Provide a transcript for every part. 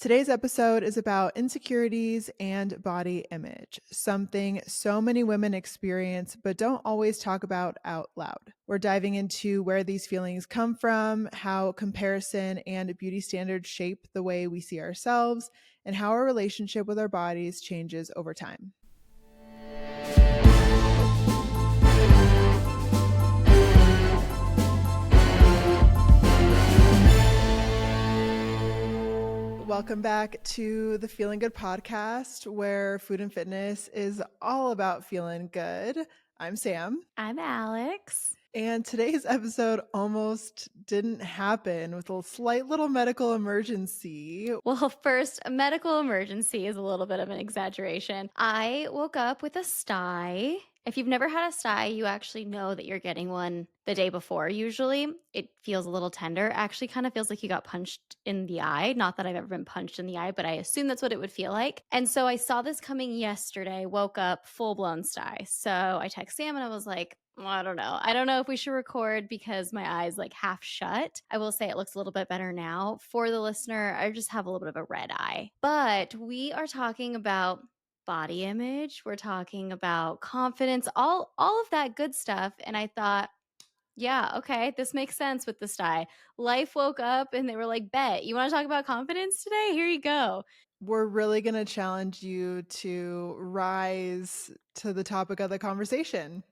Today's episode is about insecurities and body image, something so many women experience but don't always talk about out loud. We're diving into where these feelings come from, how comparison and beauty standards shape the way we see ourselves, and how our relationship with our bodies changes over time. Welcome back to the Feeling Good podcast, where food and fitness is all about feeling good. I'm Sam. I'm Alex. And today's episode almost didn't happen with a slight little medical emergency. Well, first, a medical emergency is a little bit of an exaggeration. I woke up with a sty. If you've never had a sty, you actually know that you're getting one the day before. Usually, it feels a little tender. Actually, kind of feels like you got punched in the eye. Not that I've ever been punched in the eye, but I assume that's what it would feel like. And so I saw this coming yesterday, woke up full blown sty. So I text Sam and I was like, well, I don't know. I don't know if we should record because my eye's like half shut. I will say it looks a little bit better now. For the listener, I just have a little bit of a red eye. But we are talking about body image. We're talking about confidence, all of that good stuff. And I thought, yeah, okay, this makes sense with the sty. Life woke up and they were like, bet, you want to talk about confidence today? Here you go. We're really going to challenge you to rise to the topic of the conversation.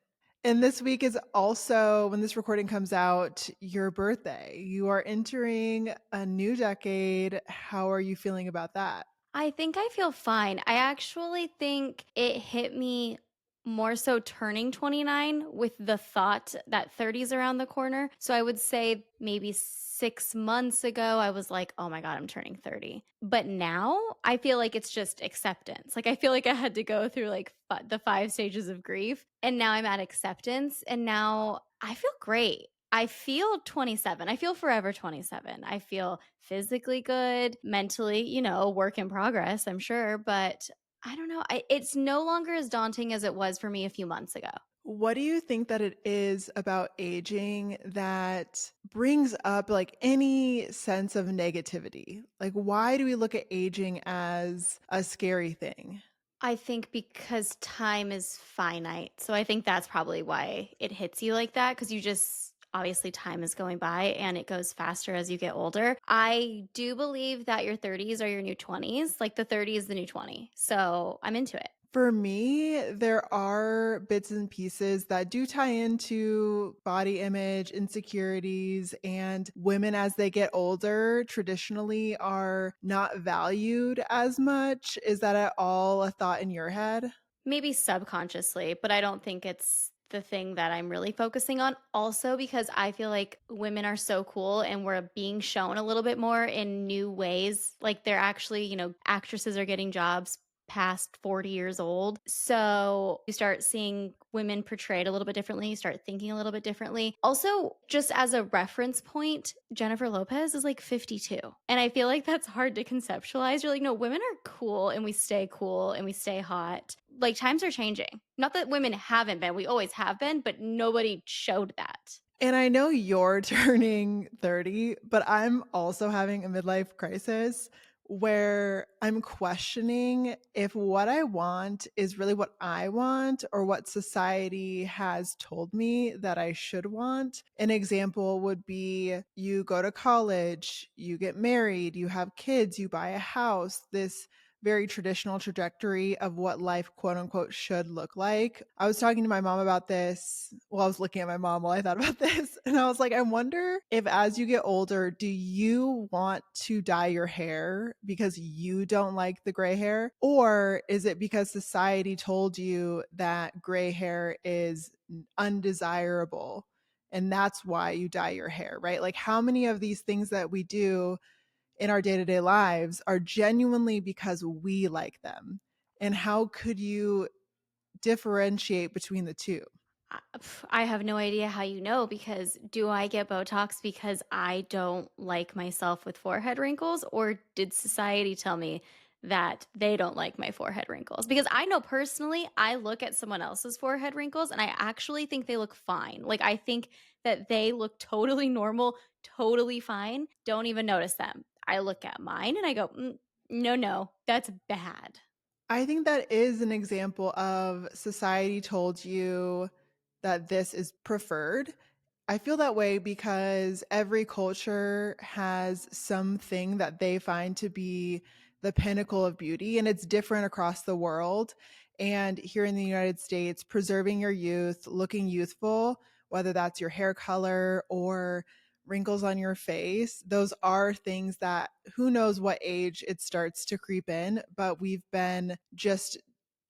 And this week is also, when this recording comes out, your birthday. You are entering a new decade. How are you feeling about that? I think I feel fine. I actually think it hit me more so turning 29 with the thought that 30's around the corner. So I would say maybe 6 months ago, I was like, oh my God, I'm turning 30. But now I feel like it's just acceptance. Like I feel like I had to go through like the 5 stages of grief. And now I'm at acceptance. And now I feel great. I feel 27. I feel forever 27. I feel physically good, mentally, work in progress, I'm sure. But I don't know. It's no longer as daunting as it was for me a few months ago. What do you think that it is about aging that brings up like any sense of negativity? Like, why do we look at aging as a scary thing? I think because time is finite. So I think that's probably why it hits you like that, because you just obviously time is going by and it goes faster as you get older. I do believe that your 30's are your new 20's, like the 30 is the new 20. So I'm into it. For me, there are bits and pieces that do tie into body image, insecurities, and women as they get older traditionally are not valued as much. Is that at all a thought in your head? Maybe subconsciously, but I don't think it's the thing that I'm really focusing on. Also, because I feel like women are so cool and we're being shown a little bit more in new ways. Like they're actually, actresses are getting jobs past 40 years old. So you start seeing women portrayed a little bit differently. You start thinking a little bit differently. Also, just as a reference point, Jennifer Lopez is like 52. And I feel like that's hard to conceptualize. You're like, no, women are cool and we stay cool and we stay hot. Like times are changing. Not that women haven't been, we always have been, but nobody showed that. And I know you're turning 30, but I'm also having a midlife crisis where I'm questioning if what I want is really what I want or what society has told me that I should want. An example would be you go to college, you get married, you have kids, you buy a house, this very traditional trajectory of what life quote unquote should look like. I was talking to my mom about this. Well, I was looking at my mom while I thought about this. And I was like, I wonder if as you get older, do you want to dye your hair because you don't like the gray hair? Or is it because society told you that gray hair is undesirable? And that's why you dye your hair, right? Like, how many of these things that we do in our day-to-day lives are genuinely because we like them? And how could you differentiate between the two? I have no idea how you know, because do I get Botox because I don't like myself with forehead wrinkles, or did society tell me that they don't like my forehead wrinkles? Because I know personally, I look at someone else's forehead wrinkles and I actually think they look fine. Like I think that they look totally normal, totally fine. Don't even notice them. I look at mine and I go, No, no, that's bad. I think that is an example of society told you that this is preferred. I feel that way because every culture has something that they find to be the pinnacle of beauty, and it's different across the world. And here in the United States, preserving your youth, looking youthful, whether that's your hair color or wrinkles on your face, those are things that who knows what age it starts to creep in, but we've been just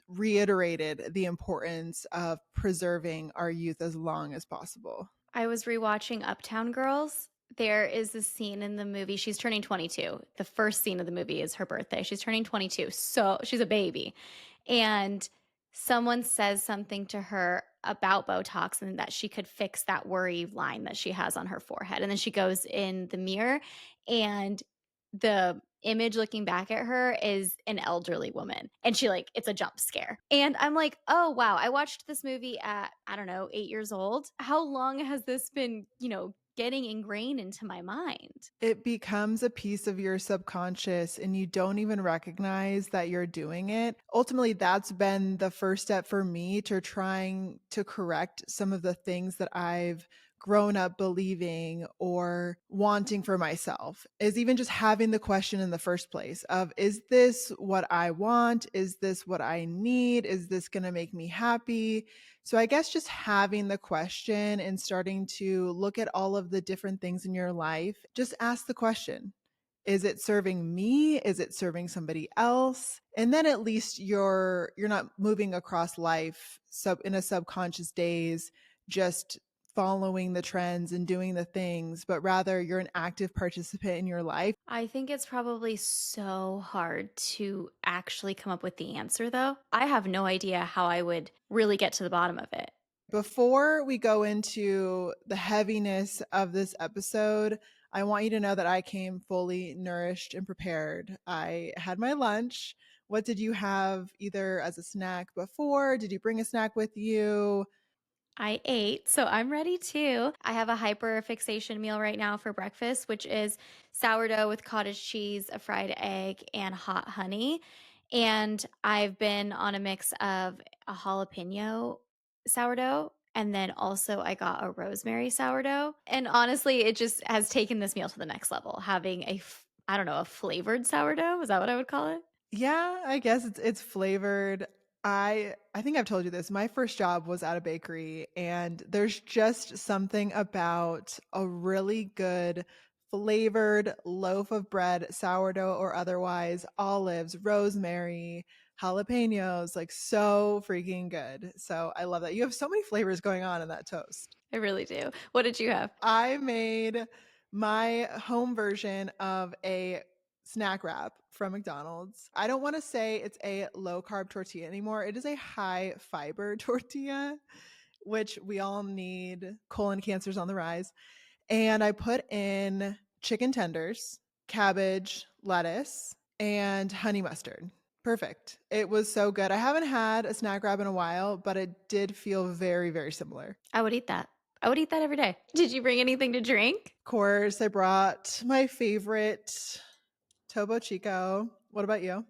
reiterated the importance of preserving our youth as long as possible. I was rewatching Uptown Girls. There is this scene in the movie. She's turning 22. The first scene of the movie is her birthday. She's turning 22. So she's a baby. And someone says something to her about Botox and that she could fix that worry line that she has on her forehead. And then she goes in the mirror and the image looking back at her is an elderly woman and she like it's a jump scare and I'm like, oh wow, I watched this movie at, I don't know, 8 years old. How long has this been, getting ingrained into my mind? It becomes a piece of your subconscious and you don't even recognize that you're doing it. Ultimately, that's been the first step for me to trying to correct some of the things that I've grown up believing or wanting for myself is even just having the question in the first place of, is this what I want? Is this what I need? Is this going to make me happy? So I guess just having the question and starting to look at all of the different things in your life, just ask the question. Is it serving me? Is it serving somebody else? And then at least you're not moving across life in a subconscious daze, just following the trends and doing the things, but rather you're an active participant in your life. I think it's probably so hard to actually come up with the answer though. I have no idea how I would really get to the bottom of it. Before we go into the heaviness of this episode, I want you to know that I came fully nourished and prepared. I had my lunch. What did you have either as a snack before? Did you bring a snack with you? I ate, so I'm ready too. I have a hyper fixation meal right now for breakfast, which is sourdough with cottage cheese, a fried egg, and hot honey. And I've been on a mix of a jalapeno sourdough, and then also I got a rosemary sourdough. And honestly, it just has taken this meal to the next level, having I don't know, a flavored sourdough. Is that what I would call it? Yeah, I guess it's flavored. I think I've told you this. My first job was at a bakery and there's just something about a really good flavored loaf of bread, sourdough or otherwise, olives, rosemary, jalapenos, like so freaking good. So I love that. You have so many flavors going on in that toast. I really do. What did you have? I made my home version of a snack wrap from McDonald's. I don't want to say it's a low carb tortilla anymore. It is a high fiber tortilla, which we all need. Colon cancer's on the rise. And I put in chicken tenders, cabbage, lettuce, and honey mustard. Perfect. It was so good. I haven't had a snack wrap in a while, but it did feel very, very similar. I would eat that. I would eat that every day. Did you bring anything to drink? Of course, I brought my favorite Tobo Chico. What about you?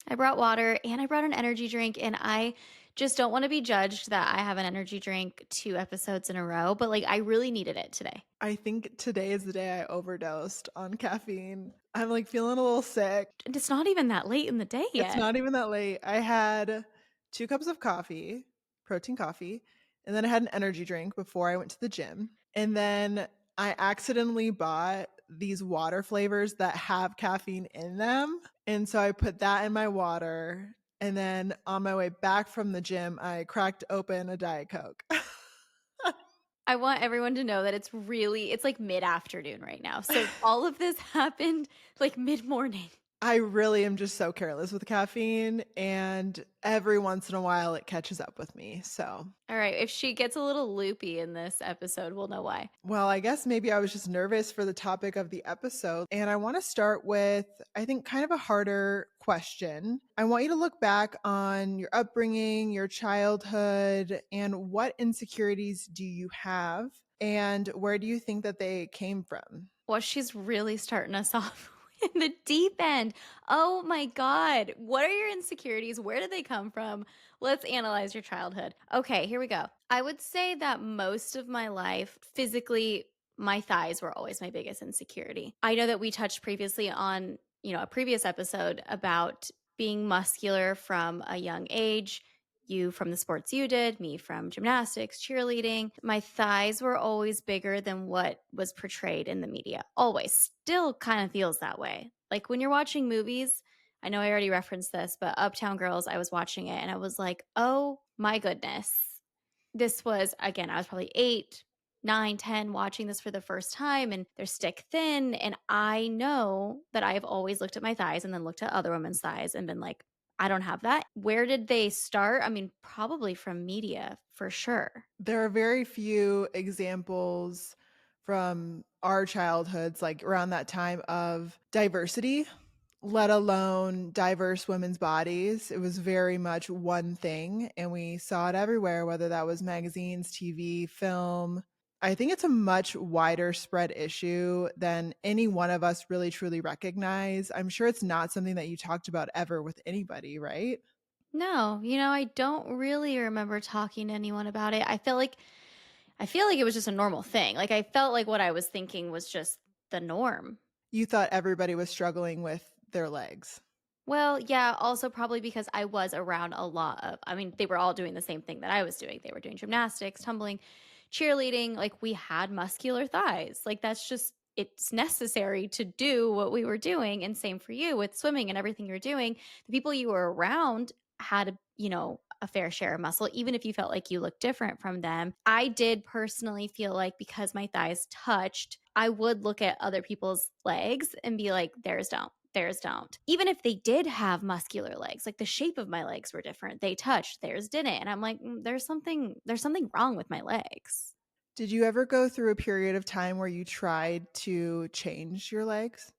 I brought water and I brought an energy drink, and I just don't want to be judged that I have an energy drink 2 episodes in a row, but like I really needed it today. I think today is the day I overdosed on caffeine. I'm like feeling a little sick. And it's not even that late in the day It's yet. not even that late. I had 2 cups of coffee, protein coffee, and then I had an energy drink before I went to the gym. And then I accidentally bought these water flavors that have caffeine in them. And so I put that in my water. And then on my way back from the gym, I cracked open a Diet Coke. I want everyone to know that it's like mid-afternoon right now. So all of this happened like mid-morning. I really am just so careless with caffeine, and every once in a while it catches up with me. So, All right, if she gets a little loopy in this episode, we'll know why. well, I guess maybe I was just nervous for the topic of the episode. And I want to start with, I think, kind of a harder question. I want you to look back on your upbringing, your childhood, and what insecurities do you have? And where do you think that they came from? Well, she's really starting us off In the deep end. Oh my god. What are your insecurities? Where did they come from? Let's analyze your childhood. Okay, here we go. I would say that most of my life, physically, my thighs were always my biggest insecurity. I know that we touched previously on, a previous episode about being muscular from a young age. You from the sports you did, me from gymnastics, cheerleading. My thighs were always bigger than what was portrayed in the media. Always. Still kind of feels that way. Like when you're watching movies, I know I already referenced this, but Uptown Girls, I was watching it and I was like, oh my goodness. This was, again, I was probably 8, 9, 10, watching this for the first time, and they're stick thin. And I know that I've always looked at my thighs and then looked at other women's thighs and been like, I don't have that. Where did they start? I mean, probably from media for sure. There are very few examples from our childhoods, like around that time, of diversity, let alone diverse women's bodies. It was very much one thing, and we saw it everywhere, whether that was magazines, TV, film. I think it's a much wider spread issue than any one of us really truly recognize. I'm sure it's not something that you talked about ever with anybody, right? No, I don't really remember talking to anyone about it. I feel like it was just a normal thing. Like I felt like what I was thinking was just the norm. You thought everybody was struggling with their legs. Well, yeah, also probably because I was around a lot of, I mean, they were all doing the same thing that I was doing. They were doing gymnastics, tumbling, cheerleading. Like we had muscular thighs. Like that's just, it's necessary to do what we were doing. And same for you with swimming and everything you're doing. The people you were around had, a fair share of muscle, even if you felt like you looked different from them. I did personally feel like because my thighs touched, I would look at other people's legs and be like, theirs don't. Even if they did have muscular legs, like the shape of my legs were different. They touched, theirs didn't. And I'm like, there's something wrong with my legs. Did you ever go through a period of time where you tried to change your legs?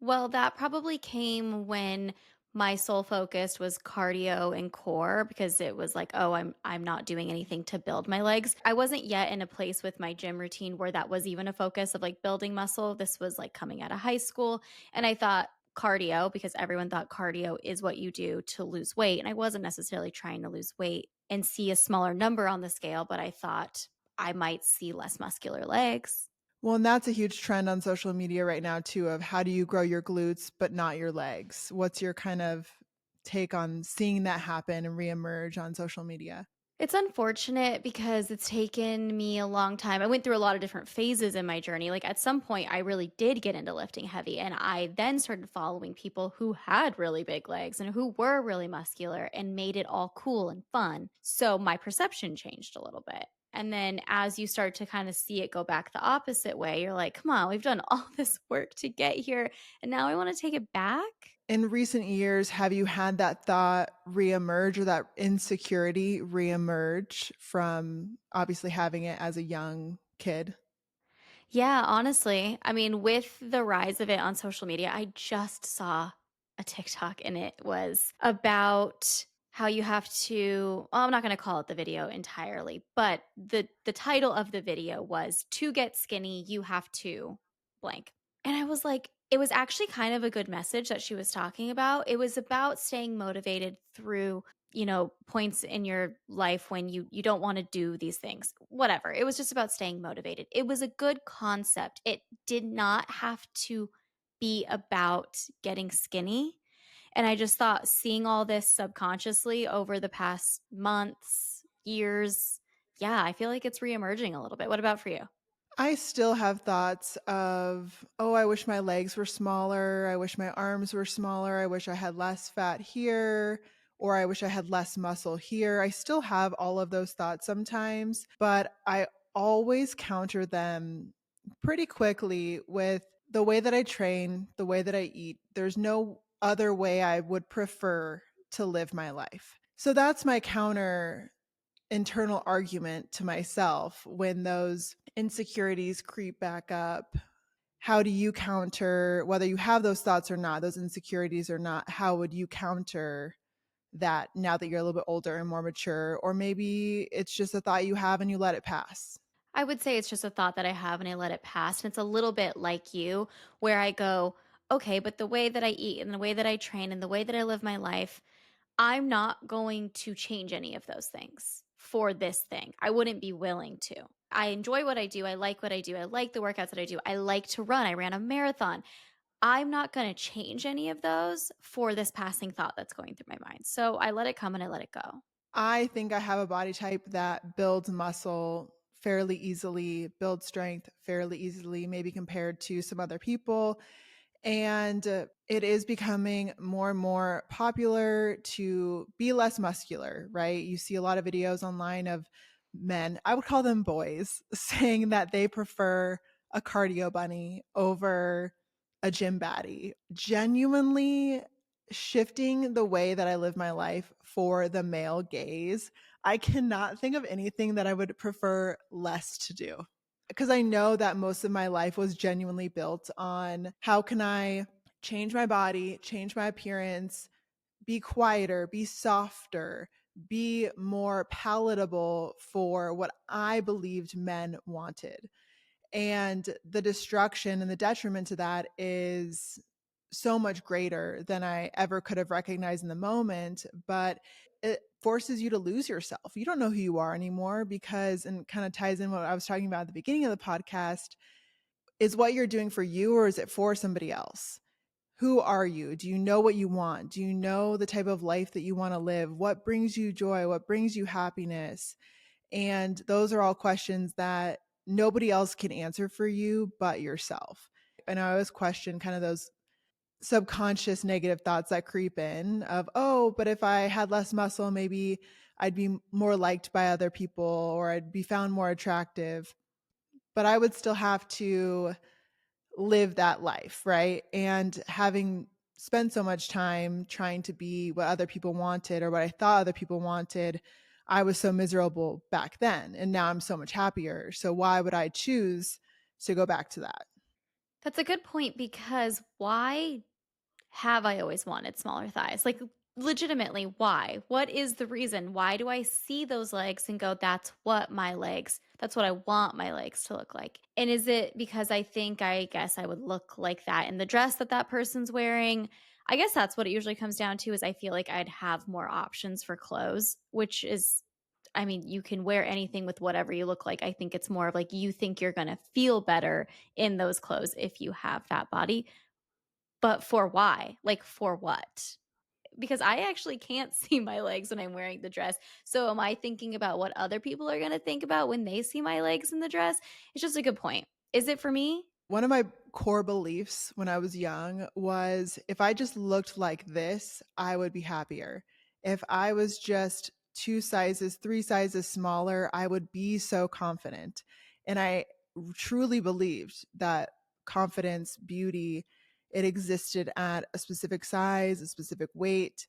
Well, that probably came when my sole focus was cardio and core because it was like, oh, I'm not doing anything to build my legs. I wasn't yet in a place with my gym routine where that was even a focus of like building muscle. This was like coming out of high school and I thought cardio because everyone thought cardio is what you do to lose weight and I wasn't necessarily trying to lose weight and see a smaller number on the scale, but I thought I might see less muscular legs. Well, and that's a huge trend on social media right now too, of how do you grow your glutes but not your legs? What's your kind of take on seeing that happen and reemerge on social media? It's unfortunate because it's taken me a long time. I went through a lot of different phases in my journey. Like at some point, I really did get into lifting heavy. And I then started following people who had really big legs and who were really muscular and made it all cool and fun. So my perception changed a little bit. And then as you start to kind of see it go back the opposite way, you're like, come on, we've done all this work to get here. And now I want to take it back. In recent years, have you had that thought reemerge or that insecurity reemerge from obviously having it as a young kid? Yeah, honestly. I mean, with the rise of it on social media, I just saw a TikTok and it was about how you have to I'm not going to call it the video entirely, but the title of the video was to get skinny, you have to blank. And I was like, it was actually kind of a good message that she was talking about. It was about staying motivated through points in your life when you don't want to do these things, whatever. It was just about staying motivated. It was a good concept. It did not have to be about getting skinny. And I just thought seeing all this subconsciously over the past months, years, yeah, I feel like it's reemerging a little bit. What about for you? I still have thoughts of, oh, I wish my legs were smaller. I wish my arms were smaller. I wish I had less fat here, or I wish I had less muscle here. I still have all of those thoughts sometimes, but I always counter them pretty quickly with the way that I train, the way that I eat. There's no other way I would prefer to live my life. So that's my counter internal argument to myself when those insecurities creep back up. How do you counter, whether you have those thoughts or not, those insecurities or not, how would you counter that now that you're a little bit older and more mature? Or maybe it's just a thought you have and you let it pass. I would say it's just a thought that I have and I let it pass. And it's a little bit like you, where I go, okay, but the way that I eat and the way that I train and the way that I live my life, I'm not going to change any of those things for this thing. I wouldn't be willing to. I enjoy what I do. I like what I do. I like the workouts that I do. I like to run. I ran a marathon. I'm not going to change any of those for this passing thought that's going through my mind. So I let it come and I let it go. I think I have a body type that builds muscle fairly easily, builds strength fairly easily, maybe compared to some other people. And it is becoming more and more popular to be less muscular, right? You see a lot of videos online of men, I would call them boys, saying that they prefer a cardio bunny over a gym baddie. Genuinely shifting the way that I live my life for the male gaze, I cannot think of anything that I would prefer less to do, because I know that most of my life was genuinely built on how can I change my body, change my appearance, be quieter, be softer, be more palatable for what I believed men wanted. And the destruction and the detriment to that is so much greater than I ever could have recognized in the moment. But it forces you to lose yourself. You don't know who you are anymore because, and kind of ties in what I was talking about at the beginning of the podcast, is what you're doing for you or is it for somebody else? Who are you? Do you know what you want? Do you know the type of life that you want to live? What brings you joy? What brings you happiness? And those are all questions that nobody else can answer for you but yourself. And I always question kind of those subconscious negative thoughts that creep in of, oh, but if I had less muscle, maybe I'd be more liked by other people or I'd be found more attractive. But I would still have to live that life, right? And having spent so much time trying to be what other people wanted or what I thought other people wanted, I was so miserable back then. And now I'm so much happier. So why would I choose to go back to that? That's a good point because why have I always wanted smaller thighs? Like, legitimately, why? What is the reason? Why do I see those legs and go, that's what I want my legs to look like? And is it because I guess I would look like that in the dress that that person's wearing? I guess that's what it usually comes down to is I feel like I'd have more options for clothes, which is I mean, you can wear anything with whatever you look like. I think it's more of like you think you're going to feel better in those clothes if you have that body. But for why? Like, for what? Because I actually can't see my legs when I'm wearing the dress. So am I thinking about what other people are gonna think about when they see my legs in the dress? It's just a good point. Is it for me? One of my core beliefs when I was young was if I just looked like this, I would be happier. If I was just two sizes, three sizes smaller, I would be so confident. And I truly believed that confidence, beauty, it existed at a specific size, a specific weight.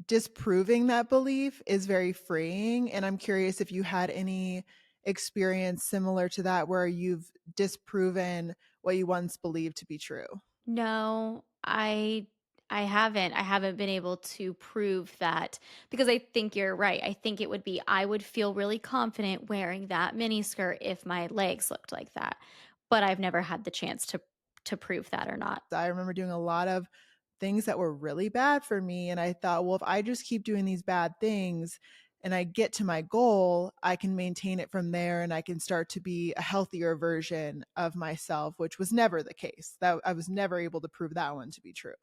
Disproving that belief is very freeing. And I'm curious if you had any experience similar to that where you've disproven what you once believed to be true. No, I haven't. I haven't been able to prove that because I think you're right. I think it would be I would feel really confident wearing that mini skirt if my legs looked like that. But I've never had the chance to prove that or not. I remember doing a lot of things that were really bad for me. And I thought, well, if I just keep doing these bad things and I get to my goal, I can maintain it from there and I can start to be a healthier version of myself, which was never the case. That I was never able to prove that one to be true.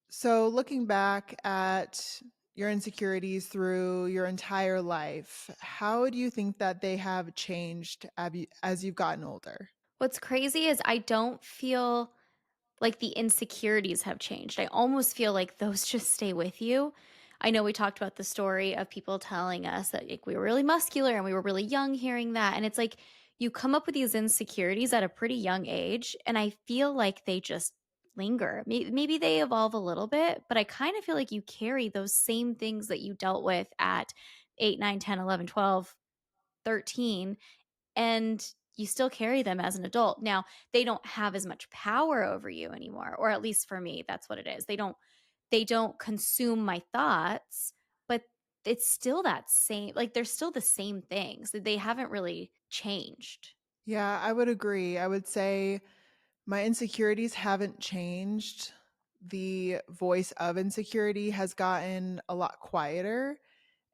So, looking back at your insecurities through your entire life, how do you think that they have changed as you've gotten older? What's crazy is I don't feel like the insecurities have changed. I almost feel like those just stay with you. I know we talked about the story of people telling us that like, we were really muscular and we were really young hearing that. And it's like you come up with these insecurities at a pretty young age. And I feel like they just linger. Maybe they evolve a little bit, but I kind of feel like you carry those same things that you dealt with at 8, 9, 10, 11, 12, 13 and you still carry them as an adult. Now, they don't have as much power over you anymore, or at least for me, that's what it is. They don't consume my thoughts, but it's still that same like they're still the same things. They haven't really changed. Yeah, I would agree. I would say My insecurities haven't changed. The voice of insecurity has gotten a lot quieter,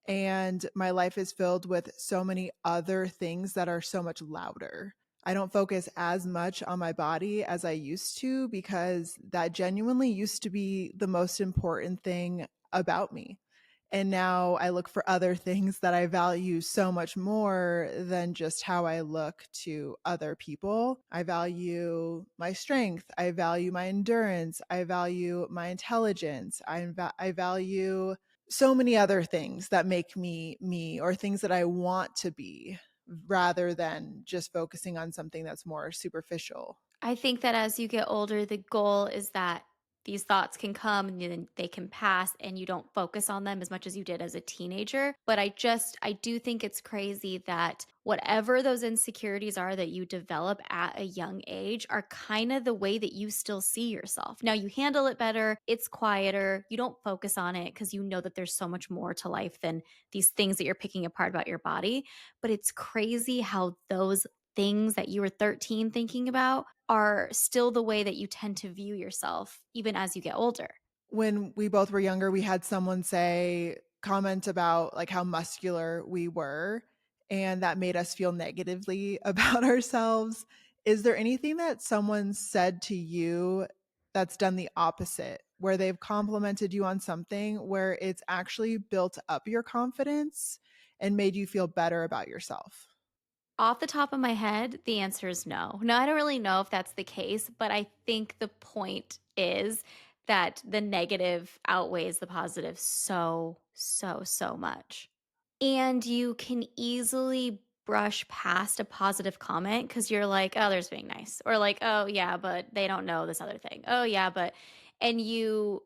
and my life is filled with so many other things that are so much louder. I don't focus as much on my body as I used to because that genuinely used to be the most important thing about me. And now I look for other things that I value so much more than just how I look to other people. I value my strength. I value my endurance. I value my intelligence. I value so many other things that make me me, or things that I want to be, rather than just focusing on something that's more superficial. I think that as you get older, the goal is that these thoughts can come and then they can pass and you don't focus on them as much as you did as a teenager. But I do think it's crazy that whatever those insecurities are that you develop at a young age are kind of the way that you still see yourself. Now you handle it better, it's quieter, you don't focus on it because you know that there's so much more to life than these things that you're picking apart about your body. But it's crazy how those things that you were 13 thinking about are still the way that you tend to view yourself even as you get older. When we both were younger, we had someone comment about like how muscular we were, and that made us feel negatively about ourselves. Is there anything that someone said to you that's done the opposite, where they've complimented you on something where it's actually built up your confidence and made you feel better about yourself? Off the top of my head, the answer is no. No, I don't really know if that's the case, but I think the point is that the negative outweighs the positive so, so, so much. And you can easily brush past a positive comment because you're like, oh, they're just being nice. Or like, oh yeah, but they don't know this other thing. Oh yeah, but and you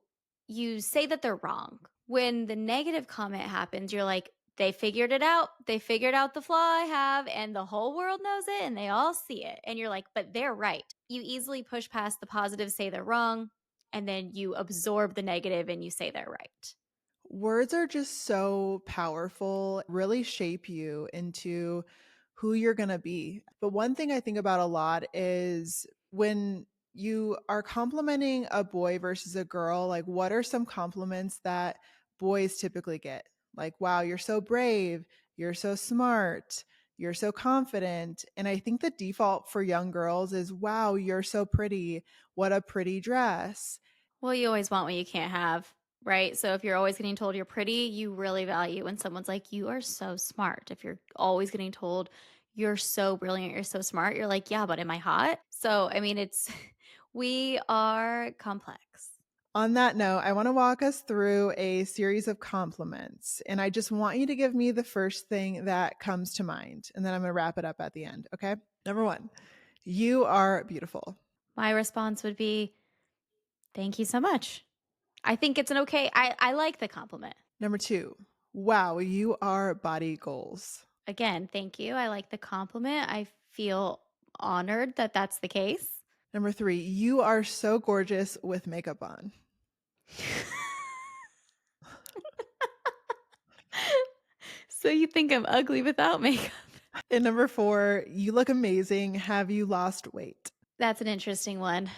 say that they're wrong. When the negative comment happens, you're like, they figured it out. They figured out the flaw I have, and the whole world knows it, and they all see it. And you're like, but they're right. You easily push past the positive, say they're wrong, and then you absorb the negative and you say they're right. Words are just so powerful, really shape you into who you're going to be. But one thing I think about a lot is when you are complimenting a boy versus a girl, like what are some compliments that boys typically get? Like, wow, you're so brave, you're so smart, you're so confident. And I think the default for young girls is, wow, you're so pretty. What a pretty dress. Well, you always want what you can't have, right? So if you're always getting told you're pretty, you really value when someone's like, you are so smart. If you're always getting told you're so brilliant, you're so smart, you're like, yeah, but am I hot? So, I mean, it's, we are complex. On that note, I want to walk us through a series of compliments. And I just want you to give me the first thing that comes to mind. And then I'm going to wrap it up at the end. Okay. Number one, you are beautiful. My response would be, thank you so much. I think it's an okay, I like the compliment. Number two, wow, you are body goals. Again, thank you. I like the compliment. I feel honored that that's the case. Number three, you are so gorgeous with makeup on. So you think I'm ugly without makeup? And number four, you look amazing. Have you lost weight? That's an interesting one,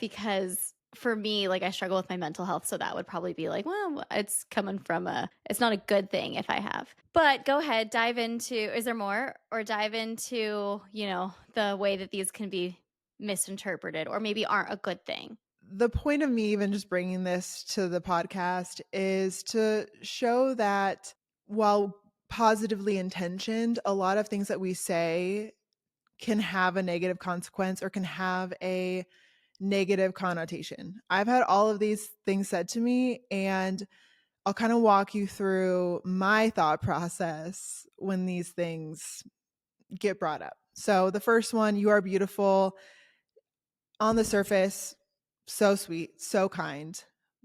because for me, like, I struggle with my mental health, so that would probably be like, well, it's coming from a it's not a good thing if I have. But go ahead, dive into is there more? Or dive into, the way that these can be misinterpreted or maybe aren't a good thing. The point of me even just bringing this to the podcast is to show that while positively intentioned, a lot of things that we say can have a negative consequence or can have a negative connotation. I've had all of these things said to me, and I'll kind of walk you through my thought process when these things get brought up. So, the first one, you are beautiful. On the surface, so sweet, so kind,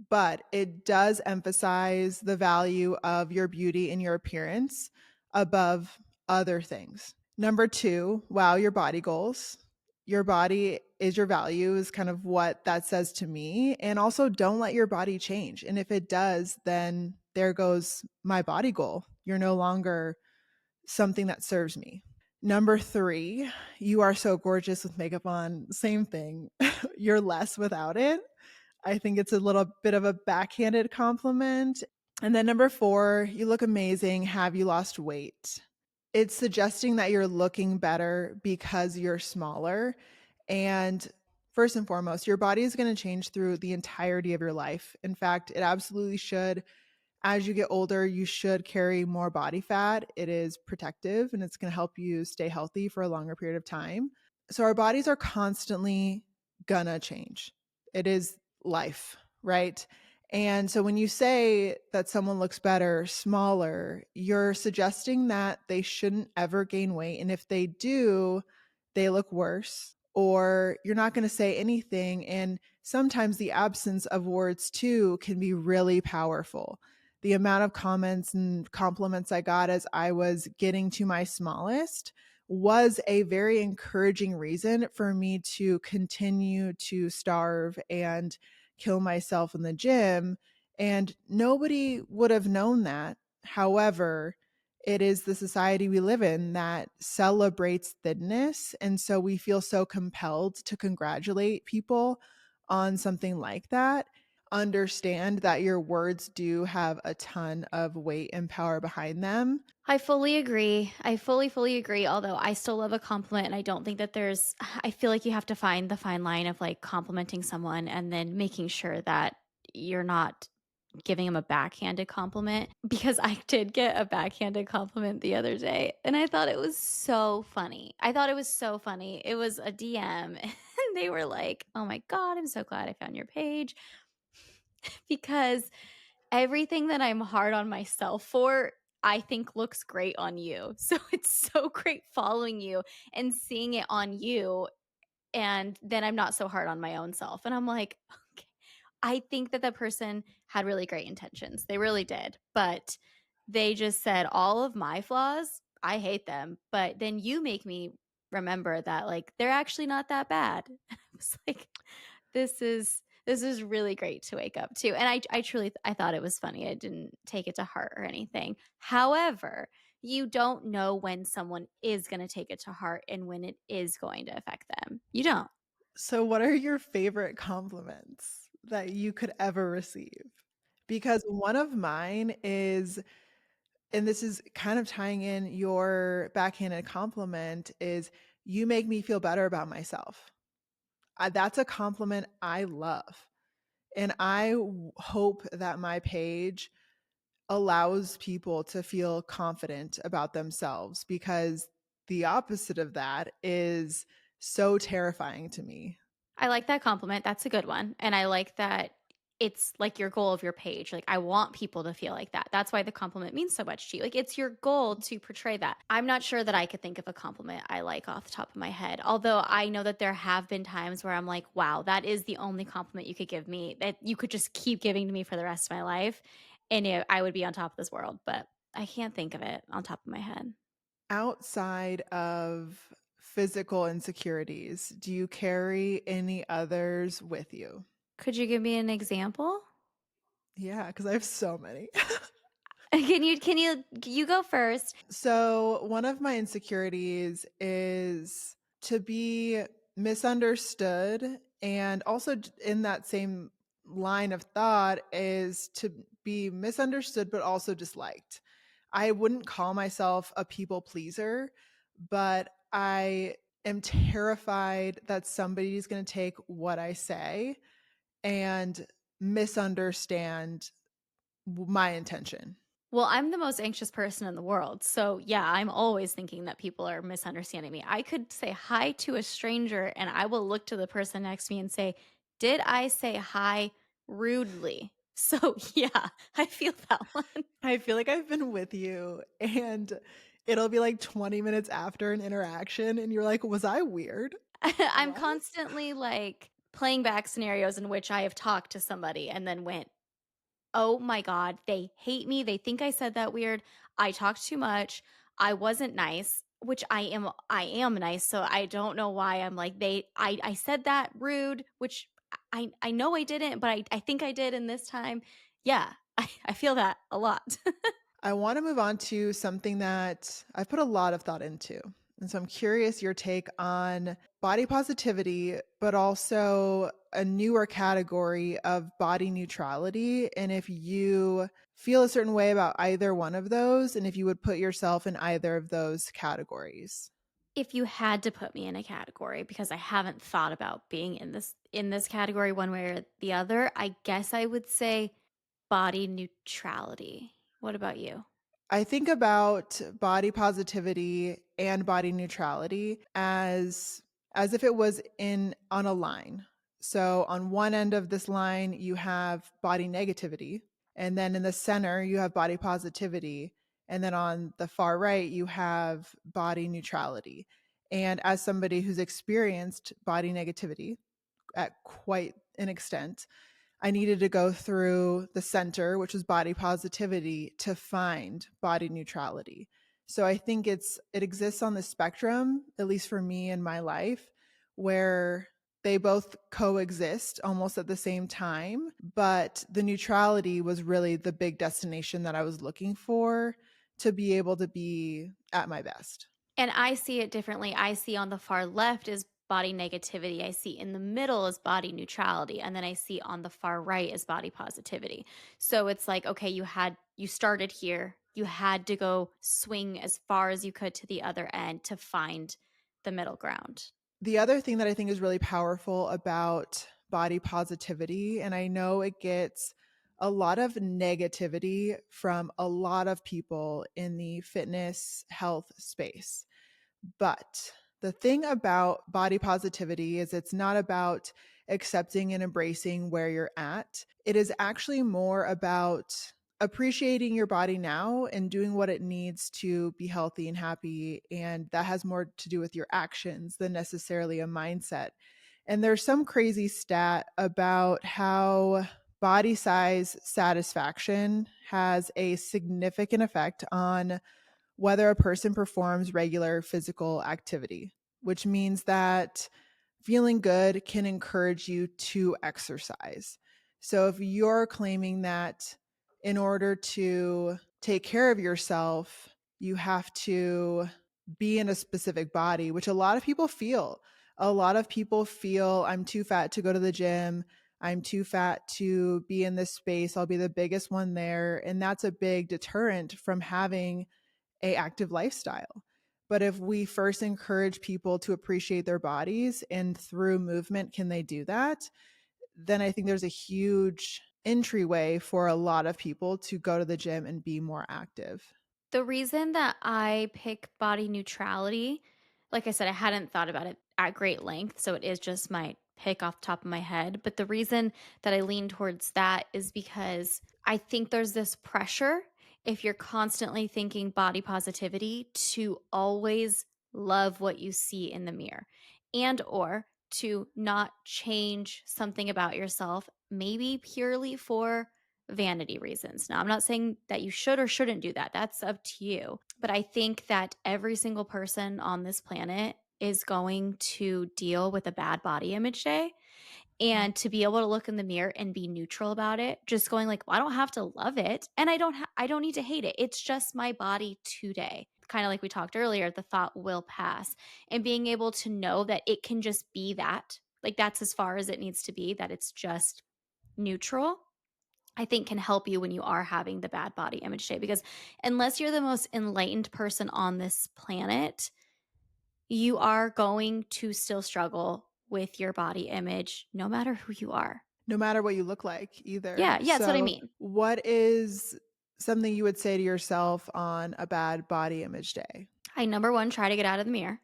but it does emphasize the value of your beauty and your appearance above other things. Number two, wow, your body goals. Your body is your value, is kind of what that says to me. And also, don't let your body change. And if it does, then there goes my body goal. You're no longer something that serves me. Number 3, you are so gorgeous with makeup on. Same thing. You're less without it. I think it's a little bit of a backhanded compliment. And then number 4, you look amazing. Have you lost weight? It's suggesting that you're looking better because you're smaller. And first and foremost, your body is going to change through the entirety of your life. In fact, it absolutely should. As you get older, you should carry more body fat. It is protective and it's going to help you stay healthy for a longer period of time. So, our bodies are constantly gonna change. It is life, right? And so, when you say that someone looks better, smaller, you're suggesting that they shouldn't ever gain weight. And if they do, they look worse, or you're not going to say anything. And sometimes the absence of words, too, can be really powerful. The amount of comments and compliments I got as I was getting to my smallest was a very encouraging reason for me to continue to starve and kill myself in the gym. And nobody would have known that. However, it is the society we live in that celebrates thinness. And so we feel so compelled to congratulate people on something like that. Understand that your words do have a ton of weight and power behind them. I fully agree. I fully agree. Although I still love a compliment, and I don't think that there's, I feel like you have to find the fine line of like complimenting someone and then making sure that you're not giving him a backhanded compliment because I did get a backhanded compliment the other day and I thought it was so funny. I thought it was so funny. It was a DM and they were like, "Oh my god, I'm so glad I found your page because everything that I'm hard on myself for, I think looks great on you." So it's so great following you and seeing it on you, and then I'm not so hard on my own self. And I'm like, okay. I think that the person had really great intentions. They really did. But they just said all of my flaws, I hate them. But then you make me remember that like they're actually not that bad. I was like, this is really great to wake up to. And I truly I thought it was funny. I didn't take it to heart or anything. However, you don't know when someone is going to take it to heart and when it is going to affect them. You don't. So, what are your favorite compliments that you could ever receive? Because one of mine is, and this is kind of tying in your backhanded compliment, is you make me feel better about myself. That's a compliment I love. And hope that my page allows people to feel confident about themselves, because the opposite of that is so terrifying to me. I like that compliment. That's a good one. And I like that it's like your goal of your page. Like, I want people to feel like that. That's why the compliment means so much to you. Like, it's your goal to portray that. I'm not sure that I could think of a compliment I like off the top of my head. Although I know that there have been times where I'm like, wow, that is the only compliment you could give me that you could just keep giving to me for the rest of my life. And I would be on top of this world. But I can't think of it on top of my head. Outside of physical insecurities, do you carry any others with you? Could you give me an example? Yeah, because I have so many. Can you go first? So, one of my insecurities is to be misunderstood. And also, in that same line of thought, is to be misunderstood, but also disliked. I wouldn't call myself a people pleaser, but I am terrified that somebody's going to take what I say and misunderstand my intention. Well, I'm the most anxious person in the world. So, yeah, I'm always thinking that people are misunderstanding me. I could say hi to a stranger and I will look to the person next to me and say, "Did I say hi rudely?" So, yeah, I feel that one. I feel like I've been with you, and it'll be like 20 minutes after an interaction and you're like, "Was I weird? I'm What?" constantly like playing back scenarios in which I have talked to somebody and then went, "Oh my god, they hate me, they think I said that weird, I talked too much, I wasn't nice," which I am nice, so I don't know why I'm like, I said that rude, which I know I didn't, but I think I did in this time. Yeah, I feel that a lot. I want to move on to something that I put a lot of thought into. And so I'm curious your take on body positivity, but also a newer category of body neutrality. And if you feel a certain way about either one of those, and if you would put yourself in either of those categories. If you had to put me in a category, because I haven't thought about being in this category one way or the other, I guess I would say body neutrality. What about you? I think about body positivity and body neutrality as if it was in on a line. So on one end of this line you have body negativity, and then in the center you have body positivity, and then on the far right you have body neutrality. And as somebody who's experienced body negativity at quite an extent, I needed to go through the center, which was body positivity, to find body neutrality. So I think it exists on the spectrum, at least for me in my life, where they both coexist almost at the same time, but the neutrality was really the big destination that I was looking for to be able to be at my best. And I see it differently. I see on the far left is body negativity. I see in the middle is body neutrality. And then I see on the far right is body positivity. So it's like, okay, you started here. You had to go swing as far as you could to the other end to find the middle ground. The other thing that I think is really powerful about body positivity, and I know it gets a lot of negativity from a lot of people in the fitness health space. But the thing about body positivity is it's not about accepting and embracing where you're at. It is actually more about appreciating your body now and doing what it needs to be healthy and happy. And that has more to do with your actions than necessarily a mindset. And there's some crazy stat about how body size satisfaction has a significant effect on whether a person performs regular physical activity, which means that feeling good can encourage you to exercise. So if you're claiming that in order to take care of yourself, you have to be in a specific body, which a lot of people feel. A lot of people feel I'm too fat to go to the gym. I'm too fat to be in this space. I'll be the biggest one there. And that's a big deterrent from having a active lifestyle. But if we first encourage people to appreciate their bodies and through movement can they do that, then I think there's a huge entryway for a lot of people to go to the gym and be more active. The reason that I pick body neutrality, like I said, I hadn't thought about it at great length, so it is just my pick off the top of my head. But the reason that I lean towards that is because I think there's this pressure if you're constantly thinking body positivity to always love what you see in the mirror and or to not change something about yourself, maybe purely for vanity reasons. Now, I'm not saying that you should or shouldn't do that. That's up to you. But I think that every single person on this planet is going to deal with a bad body image day. Mhm. And to be able to look in the mirror and be neutral about it, just going like, well, I don't have to love it and I don't need to hate it. It's just my body today. Kind of like we talked earlier, the thought will pass. And being able to know that it can just be that, like that's as far as it needs to be, that it's just neutral, I think can help you when you are having the bad body image day because unless you're the most enlightened person on this planet, you are going to still struggle with your body image no matter who you are. No matter what you look like Yeah, either. yeah, that's what I So, mean. what is something you would say to yourself on a bad body image day? I number 1 try to get out of the mirror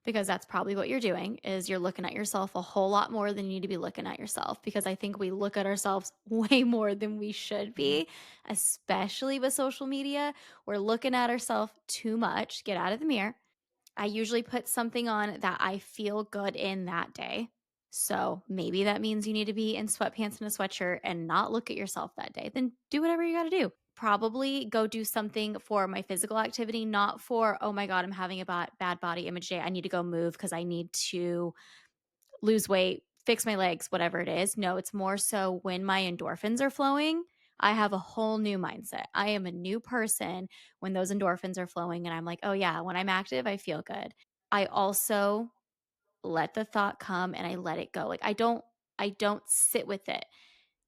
because that's probably what you're doing is you're looking at yourself a whole lot more than you need to be looking at yourself because I think we look at ourselves way more than we should Mhm. be, especially with social media. We're looking at ourselves too much. Get out of the mirror. I usually put something on that I feel good in that day. So maybe that means you need to be in sweatpants and a sweatshirt and not look at yourself that day. Then do whatever you got to do. Probably go do something for my physical activity, not for, oh my God, I'm having a bad body image day. I need to go move because I need to lose weight, fix my legs, whatever it is. No, it's more so when my endorphins are flowing, I have a whole new mindset. I am a new person when those endorphins are flowing and I'm like, "Oh yeah, when I'm active, I feel good." I also let the thought come and I let it go. Like I don't sit with it.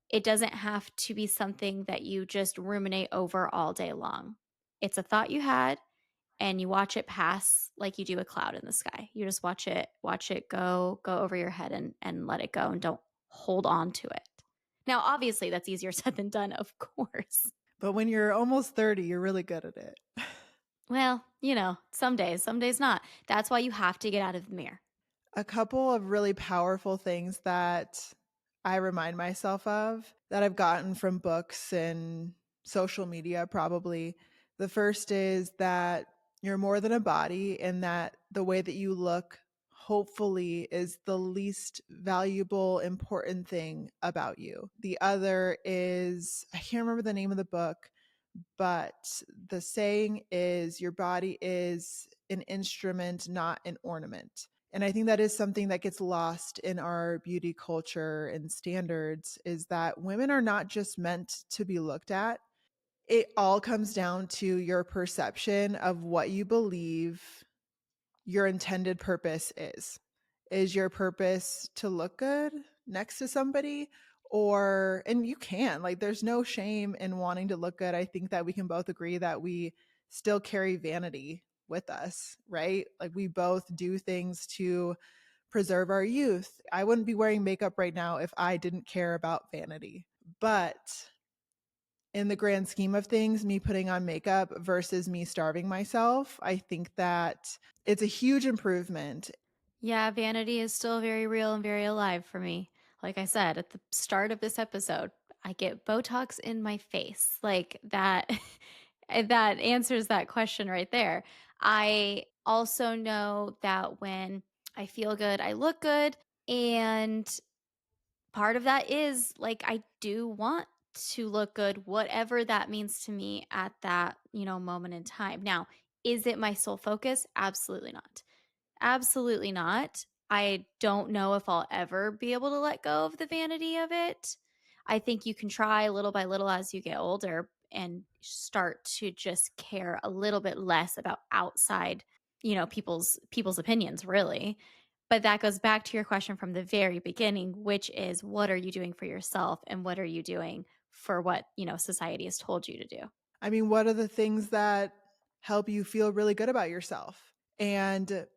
It doesn't have to be something that you just ruminate over all day long. It's a thought you had and you watch it pass like you do a cloud in the sky. You just watch it go over your head and let it go and don't hold on to it. Now, obviously that's easier said than done, of course. But when you're almost 30, you're really good at it. Well, some days not. That's why you have to get out of the mirror. A couple of really powerful things that I remind myself of that I've gotten from books and social media, probably. The first is that you're more than a body, and that the way that you look, hopefully, is the least valuable, important thing about you. The other is, I can't remember the name of the book, but the saying is your body is an instrument, not an ornament. And I think that is something that gets lost in our beauty culture and standards, is that women are not just meant to be looked at. It all comes down to your perception of what you believe your intended purpose is. Is your purpose to look good next to somebody? Or, and you can, like, there's no shame in wanting to look good. I think that we can both agree that we still carry vanity with us, right? Like, we both do things to preserve our youth. I wouldn't be wearing makeup right now if I didn't care about vanity. But in the grand scheme of things, me putting on makeup versus me starving myself, I think that it's a huge improvement. Yeah, vanity is still very real and very alive for me. Like I said at the start of this episode, I get Botox in my face. Like that that answers that question right there. I also know that when I feel good, I look good. And part of that is like I do want to look good, whatever that means to me at that, moment in time. Now, is it my sole focus? Absolutely not. Absolutely not. I don't know if I'll ever be able to let go of the vanity of it. I think you can try little by little as you get older and start to just care a little bit less about outside, people's opinions really. But that goes back to your question from the very beginning, which is what are you doing for yourself and what are you doing for what, society has told you to do? I mean, what are the things that help you feel really good about yourself? And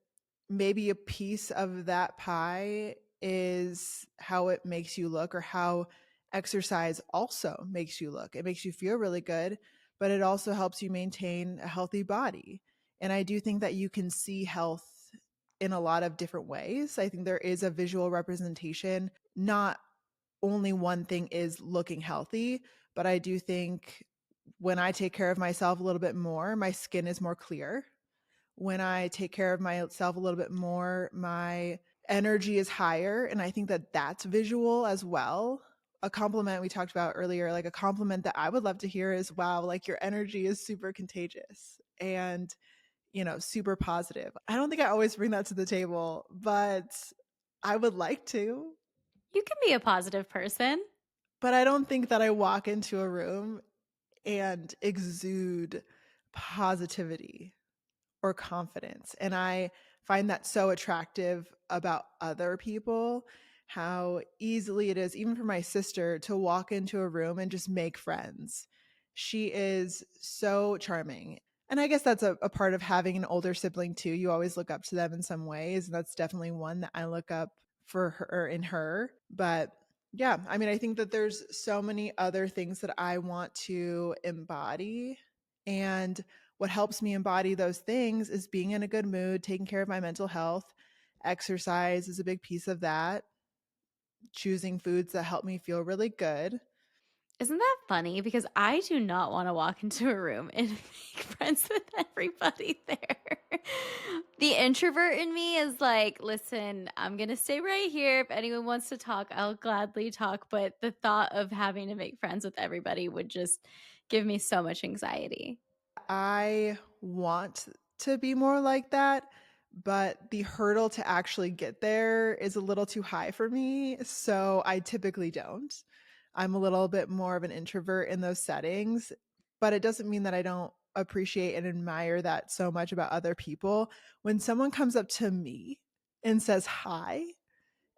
maybe a piece of that pie is how it makes you look, or how exercise also makes you look. It makes you feel really good, but it also helps you maintain a healthy body. And I do think that you can see health in a lot of different ways. I think there is a visual representation. Not only one thing is looking healthy, but I do think when I take care of myself a little bit more, my skin is more clear. When I take care of myself a little bit more, my energy is higher. And I think that that's visual as well. A compliment we talked about earlier, like a compliment that I would love to hear is, wow, like your energy is super contagious and, super positive. I don't think I always bring that to the table, but I would like to. You can be a positive person. But I don't think that I walk into a room and exude positivity or confidence. And I find that so attractive about other people, how easily it is, even for my sister, to walk into a room and just make friends. She is so charming. And I guess that's a part of having an older sibling too. You always look up to them in some ways. And that's definitely one that I look up for her in her. But yeah, I mean, I think that there's so many other things that I want to embody. And what helps me embody those things is being in a good mood, taking care of my mental health. Exercise is a big piece of that. Choosing foods that help me feel really good. Isn't that funny? Because I do not want to walk into a room and make friends with everybody there. The introvert in me is like, listen, I'm going to stay right here. If anyone wants to talk, I'll gladly talk. But the thought of having to make friends with everybody would just give me so much anxiety. I want to be more like that, but the hurdle to actually get there is a little too high for me. So I typically don't. I'm a little bit more of an introvert in those settings, but it doesn't mean that I don't appreciate and admire that so much about other people. When someone comes up to me and says hi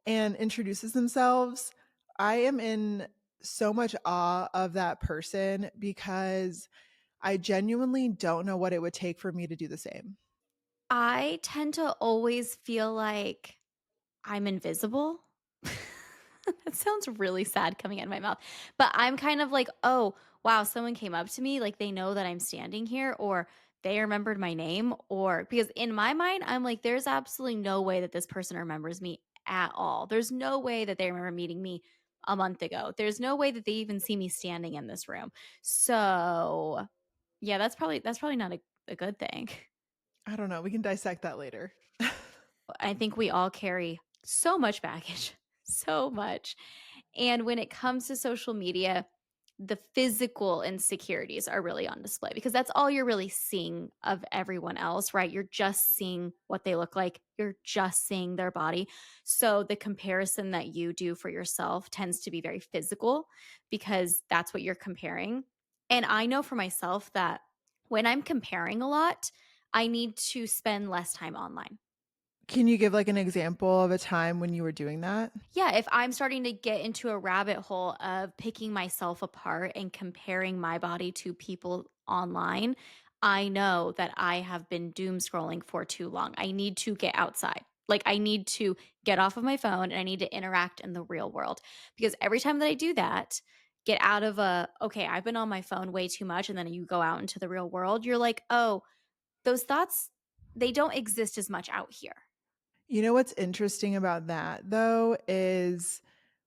and introduces themselves, I am in so much awe of that person because I genuinely don't know what it would take for me to do the same. I tend to always feel like I'm invisible. That sounds really sad coming out of my mouth, but I'm kind of like, "Oh, wow, someone came up to me, like, they know that I'm standing here, or they remembered my name," or because in my mind, I'm like, "There's absolutely no way that this person remembers me at all. There's no way that they remember meeting me a month ago. There's no way that they even see me standing in this room." So, yeah, that's probably not a good thing. I don't know. We can dissect that later. I think we all carry so much baggage, so much. And when it comes to social media, the physical insecurities are really on display because that's all you're really seeing of everyone else, right? You're just seeing what they look like, you're just seeing their body. So the comparison that you do for yourself tends to be very physical because that's what you're comparing. And I know for myself that when I'm comparing a lot, I need to spend less time online. Can you give like an example of a time when you were doing that? Yeah, if I'm starting to get into a rabbit hole of picking myself apart and comparing my body to people online, I know that I have been doom scrolling for too long. I need to get outside. Like, I need to get off of my phone and I need to interact in the real world. Because every time that I do that, get out of okay, I've been on my phone way too much. And then you go out into the real world, you're like, oh, those thoughts, they don't exist as much out here. You know what's interesting about that though is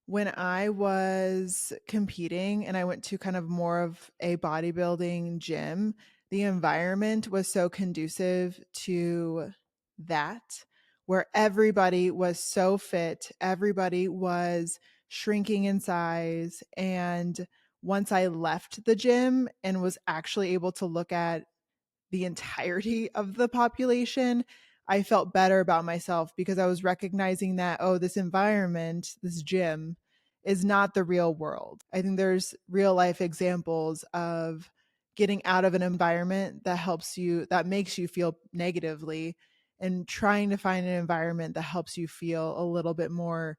when I was competing and I went to kind of more of a bodybuilding gym, the environment was so conducive to that, where everybody was so fit, everybody was shrinking in size. And once I left the gym and was actually able to look at the entirety of the population, I felt better about myself because I was recognizing that, oh, this environment, this gym is not the real world. I think there's real life examples of getting out of an environment that helps you, that makes you feel negatively, and trying to find an environment that helps you feel a little bit more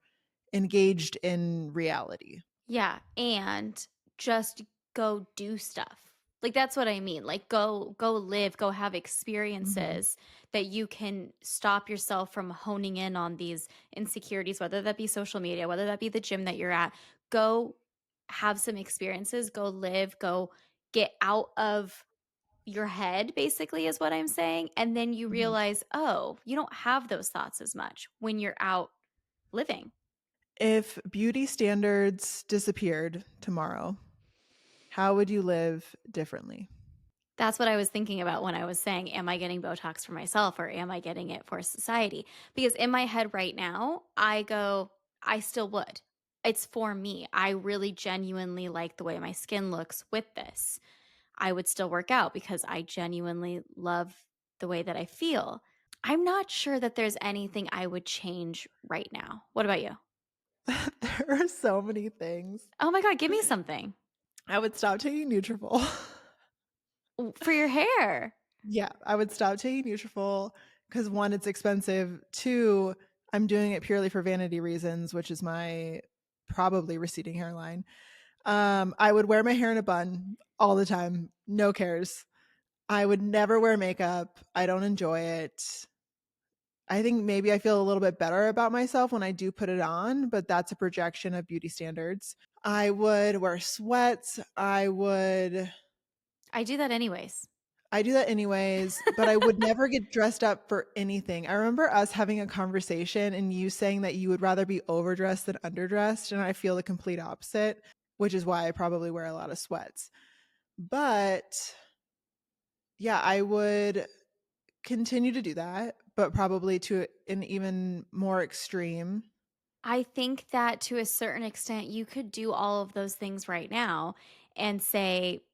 engaged in reality. Yeah, and just go do stuff. Like, that's what I mean, like, go live, go have Mhm. experiences that you can stop yourself from honing in on these insecurities, whether that be social media, whether that be the gym that you're at. Go have some experiences, go live, go get out of your head, basically, is what I'm saying, and then you Mhm. realize, "Oh, you don't have those thoughts as much when you're out living." If beauty standards disappeared tomorrow, how would you live differently? That's what I was thinking about when I was saying, am I getting Botox for myself or am I getting it for society? Because in my head right now, I go, I still would. It's for me. I really genuinely like the way my skin looks with this. I would still work out because I genuinely love the way that I feel. I'm not sure that there's anything I would change right now. What about you? There are so many things. Oh my God, give me something. I would stop taking Nutrafol. For your hair. Yeah, I would stop taking Nutrafol because 1, it's expensive. 2, I'm doing it purely for vanity reasons, which is my probably receding hairline. I would wear my hair in a bun all the time, no cares. I would never wear makeup. I don't enjoy it. I think maybe I feel a little bit better about myself when I do put it on, but that's a projection of beauty standards. I would wear sweats. I do that anyways. I do that anyways, but I would never get dressed up for anything. I remember us having a conversation and you saying that you would rather be overdressed than underdressed, and I feel the complete opposite, which is why I probably wear a lot of sweats. But yeah, I would continue to do that, but probably to an even more extreme. I think that to a certain extent, you could do all of those things right now and say,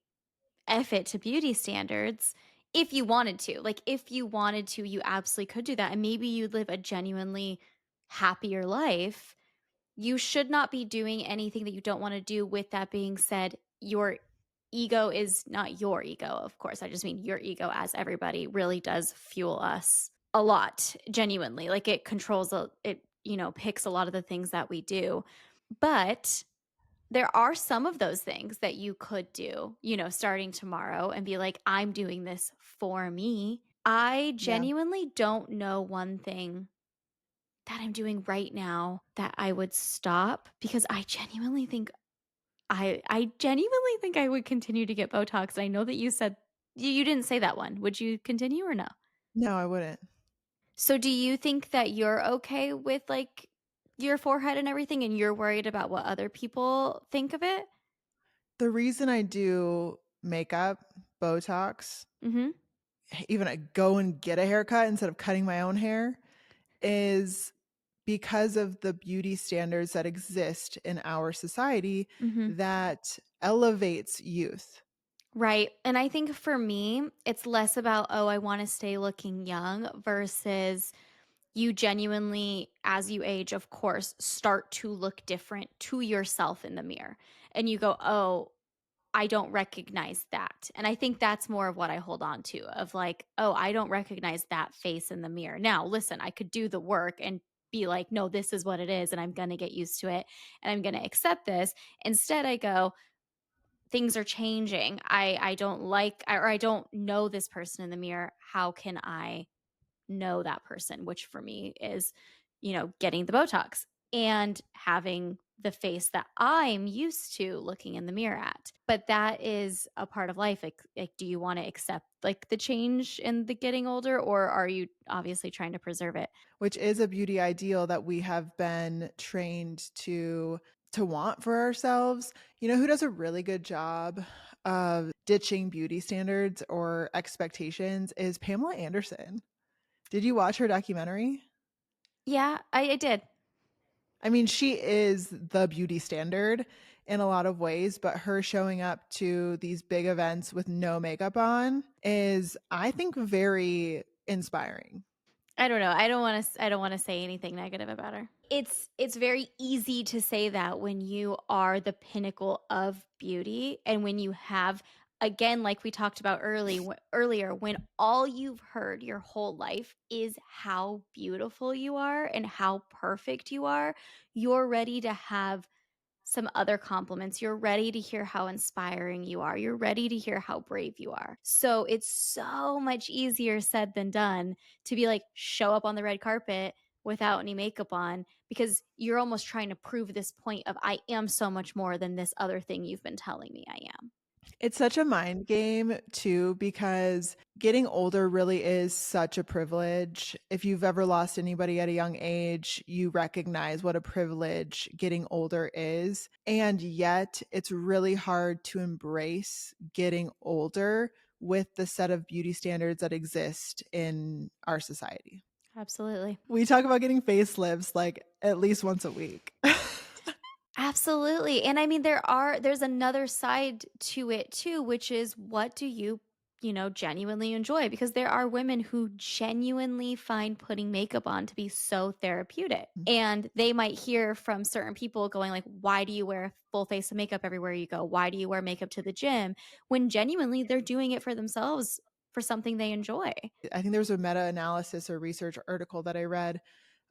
F it to beauty standards if you wanted to. Like, if you wanted to, you absolutely could do that. And maybe you'd live a genuinely happier life. You should not be doing anything that you don't want to do. With that being said, you're ego is not your ego, of course. I just mean your ego, as everybody, really does fuel us a lot, genuinely. Like it controls it, picks a lot of the things that we do. But there are some of those things that you could do, starting tomorrow and be like, I'm doing this for me. I Yeah. genuinely don't know one thing that I'm doing right now that I would stop, because I genuinely think I would continue to get Botox. And I know that you said you didn't say that one. Would you continue or no? No, I wouldn't. So do you think that you're okay with like your forehead and everything, and you're worried about what other people think of it? The reason I do makeup, Botox, Mhm. even I go and get a haircut instead of cutting my own hair is because of the beauty standards that exist in our society Mhm. that elevates youth. Right. And I think for me, it's less about, oh, I want to stay looking young versus you genuinely, as you age, of course, start to look different to yourself in the mirror. And you go, oh, I don't recognize that. And I think that's more of what I hold on to, of like, oh, I don't recognize that face in the mirror. Now, listen, I could do the work and be like, no, this is what it is. And I'm going to get used to it and I'm going to accept this. Instead, I go, things are changing. I don't like, or I don't know this person in the mirror. How can I know that person? Which for me is, getting the Botox and having the face that I'm used to looking in the mirror at. But that is a part of life. Like, do you want to accept like the change in the getting older, or are you obviously trying to preserve it? Which is a beauty ideal that we have been trained to want for ourselves. You know who does a really good job of ditching beauty standards or expectations is Pamela Anderson. Did you watch her documentary? Yeah, I did. I mean, she is the beauty standard in a lot of ways, but her showing up to these big events with no makeup on is, I think, very inspiring. I don't know. I don't want to say anything negative about her. It's very easy to say that when you are the pinnacle of beauty and when you have, again, like we talked about earlier, when all you've heard your whole life is how beautiful you are and how perfect you are, you're ready to have some other compliments. You're ready to hear how inspiring you are. You're ready to hear how brave you are. So it's so much easier said than done to be like, show up on the red carpet without any makeup on, because you're almost trying to prove this point of, I am so much more than this other thing you've been telling me I am. It's such a mind game too, because getting older really is such a privilege. If you've ever lost anybody at a young age, you recognize what a privilege getting older is. And yet, it's really hard to embrace getting older with the set of beauty standards that exist in our society. Absolutely. We talk about getting facelifts like at least once a week. Absolutely. And I mean, there's another side to it too, which is, what do you, genuinely enjoy? Because there are women who genuinely find putting makeup on to be so therapeutic. And they might hear from certain people going like, why do you wear a full face of makeup everywhere you go? Why do you wear makeup to the gym? When genuinely they're doing it for themselves, for something they enjoy. I think there was a meta analysis or research article that I read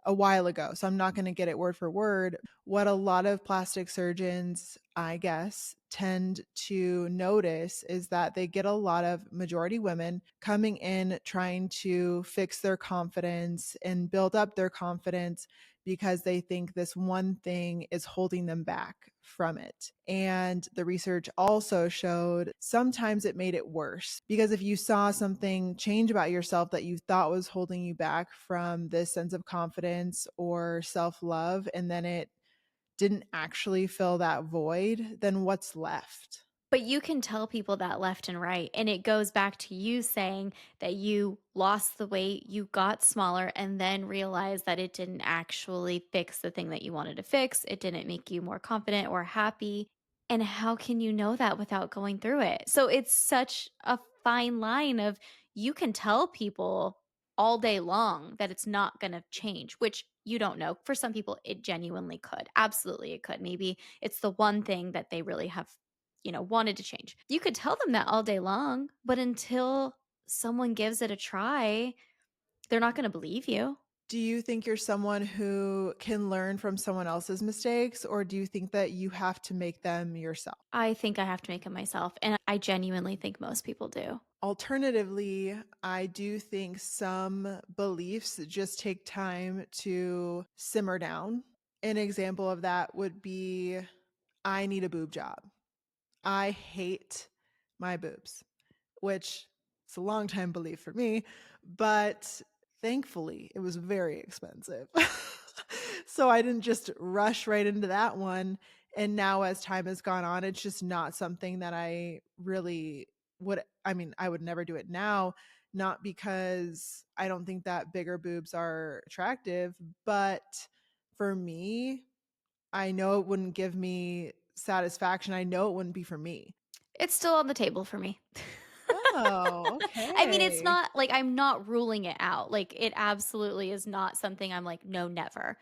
a while ago, so I'm not going to get it word for word. What a lot of plastic surgeons, I guess, tend to notice is that they get a lot of majority women coming in trying to fix their confidence and build up their confidence because they think this one thing is holding them back from it. And the research also showed sometimes it made it worse because if you saw something change about yourself that you thought was holding you back from this sense of confidence or self love, and then it didn't actually fill that void, then what's left? But you can tell people that left and right. And it goes back to you saying that you lost the weight, you got smaller, and then realized that it didn't actually fix the thing that you wanted to fix. It didn't make you more confident or happy. And how can you know that without going through it? So it's such a fine line of, you can tell people all day long that it's not going to change, which you don't know. For some people, it genuinely could. Absolutely, it could. Maybe it's the one thing that they really have wanted to change. You could tell them that all day long, but until someone gives it a try, they're not going to believe you. Do you think you're someone who can learn from someone else's mistakes, or do you think that you have to make them yourself? I think I have to make it myself, and I genuinely think most people do. Alternatively, I do think some beliefs just take time to simmer down. An example of that would be I need a boob job. I hate my boobs, which is a long time belief for me, but thankfully it was very expensive. So I didn't just rush right into that one. And now as time has gone on, it's just not something that I really would. I mean, I would never do it now, not because I don't think that bigger boobs are attractive, but for me, I know it wouldn't give me satisfaction. I know it wouldn't be for me. It's still on the table for me. Oh, I mean, it's okay. not like I'm not ruling it out. Like, it absolutely is not something I'm like, no, never.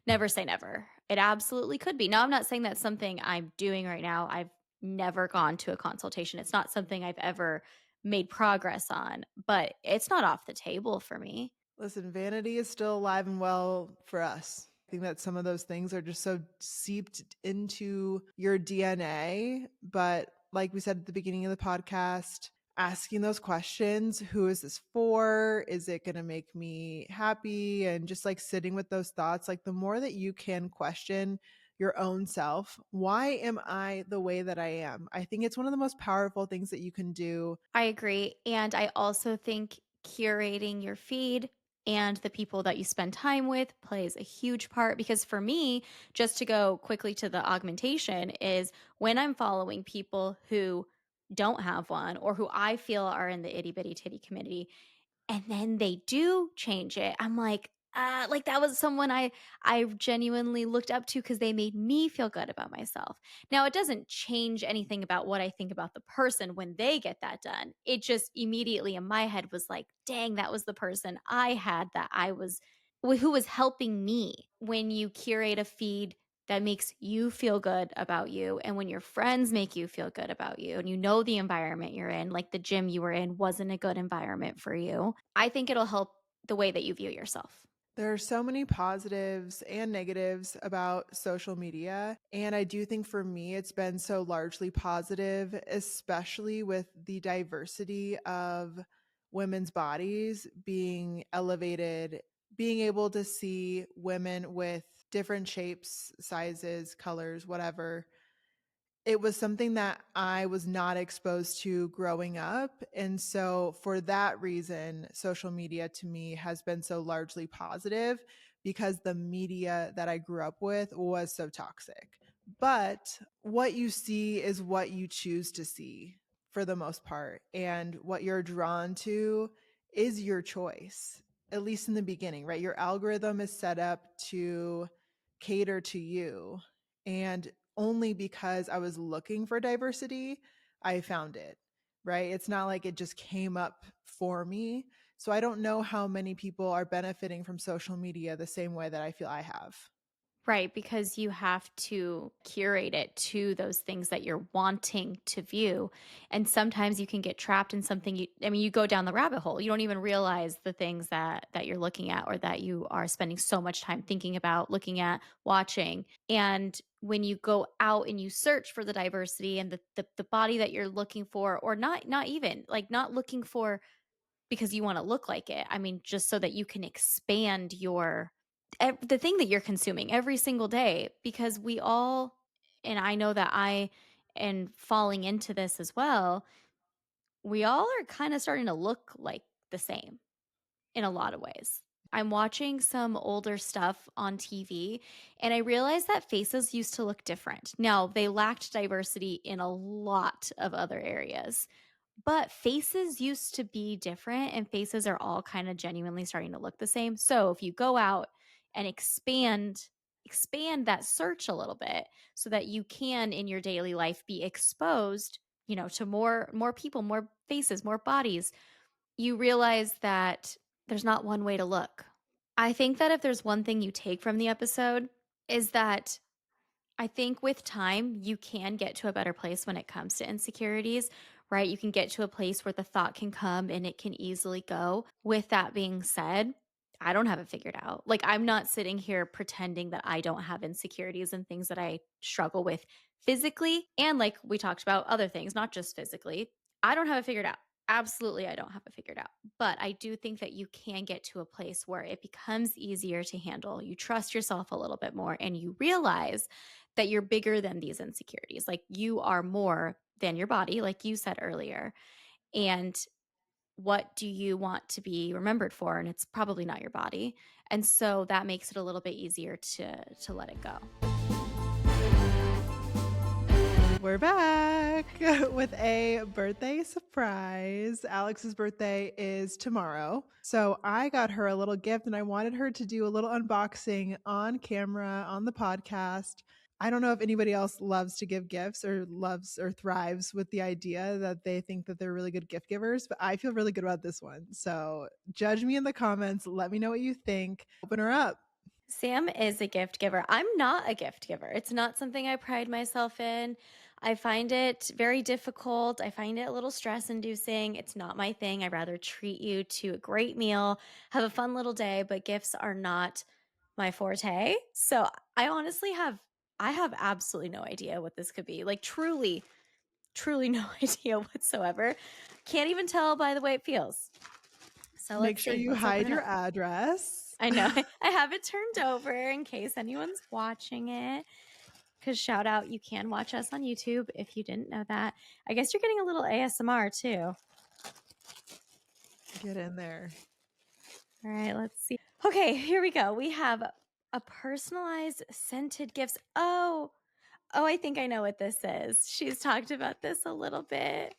Never say never. It absolutely could be. Now, I'm not saying that's something I'm doing right now. I've never gone to a consultation. It's not something I've ever made progress on, but it's not off the table for me. Listen, vanity is still alive and well for us. I think that some of those things are just so seeped into your DNA. But like we said at the beginning of the podcast, asking those questions, who is this for? Is it going to make me happy? And just like sitting with those thoughts, like the more that you can question your own self, why am I the way that I am? I think it's one of the most powerful things that you can do. I agree. And I also think curating your feed and the people that you spend time with plays a huge part because for me, just to go quickly to the augmentation, is when I'm following people who don't have one or who I feel are in the itty bitty titty community, and then they do change it. I'm like that was someone I genuinely looked up to because they made me feel good about myself. Now, it doesn't change anything about what I think about the person when they get that done. It just immediately in my head was like, dang, that was the person I had that I was who was helping me. When you curate a feed that makes you feel good about you, and when your friends make you feel good about you, and you know the environment you're in, like the gym you were in wasn't a good environment for you, I think it'll help the way that you view yourself. There are so many positives and negatives about social media. And I do think for me, it's been so largely positive, especially with the diversity of women's bodies being elevated, being able to see women with different shapes, sizes, colors, whatever. It was something that I was not exposed to growing up, and so for that reason, social media to me has been so largely positive because the media that I grew up with was so toxic. But what you see is what you choose to see for the most part, and what you're drawn to is your choice, at least in the beginning, right? Your algorithm is set up to cater to you, and only because I was looking for diversity, I found it, right? It's not like it just came up for me. So I don't know how many people are benefiting from social media the same way that I feel I have. Right, because you have to curate it to those things that you're wanting to view. And sometimes you can get trapped in something you go down the rabbit hole. You don't even realize the things that you're looking at or that you are spending so much time thinking about, looking at, watching. And when you go out and you search for the diversity and the body that you're looking for, or not even like not looking for because you wanna look like it. I mean, just so that you can expand the thing that you're consuming every single day because we all, and I know that I am falling into this as well, we all are kinda starting to look like the same in a lot of ways. I'm watching some older stuff on TV, and I realized that faces used to look different. Now, they lacked diversity in a lot of other areas, but faces used to be different, and faces are all kind of genuinely starting to look the same. So if you go out and expand that search a little bit so that you can in your daily life be exposed, to more people, more faces, more bodies, you realize that there's not one way to look. I think that if there's one thing you take from the episode is that I think with time, you can get to a better place when it comes to insecurities, right? You can get to a place where the thought can come and it can easily go. With that being said, I don't have it figured out. Like, I'm not sitting here pretending that I don't have insecurities and things that I struggle with physically. And like we talked about, other things, not just physically. I don't have it figured out. Absolutely, I don't have it figured out. But I do think that you can get to a place where it becomes easier to handle. You trust yourself a little bit more and you realize that you're bigger than these insecurities. Like you are more than your body, like you said earlier. And what do you want to be remembered for? And it's probably not your body. And so that makes it a little bit easier to let it go. We're back with a birthday surprise. Alex's birthday is tomorrow. So I got her a little gift and I wanted her to do a little unboxing on camera on the podcast. I don't know if anybody else loves to give gifts or loves or thrives with the idea that they think that they're really good gift givers, but I feel really good about this one. So judge me in the comments. Let me know what you think. Open her up. Sam is a gift giver. I'm not a gift giver. It's not something I pride myself in. I find it very difficult. I find it a little stress inducing. It's not my thing. I'd rather treat you to a great meal, have a fun little day, but gifts are not my forte. So I honestly have absolutely no idea what this could be. Like truly, truly no idea whatsoever. Can't even tell by the way it feels. So Make let's sure see. you Let's open hide it your up. address. I know. I have it turned over in case anyone's watching it. Because shout out, you can watch us on YouTube if you didn't know that. I guess you're getting a little ASMR too. Get in there. All right, let's see. Okay, here we go. We have a personalized scented gifts. Oh, I think I know what this is. She's talked about this a little bit.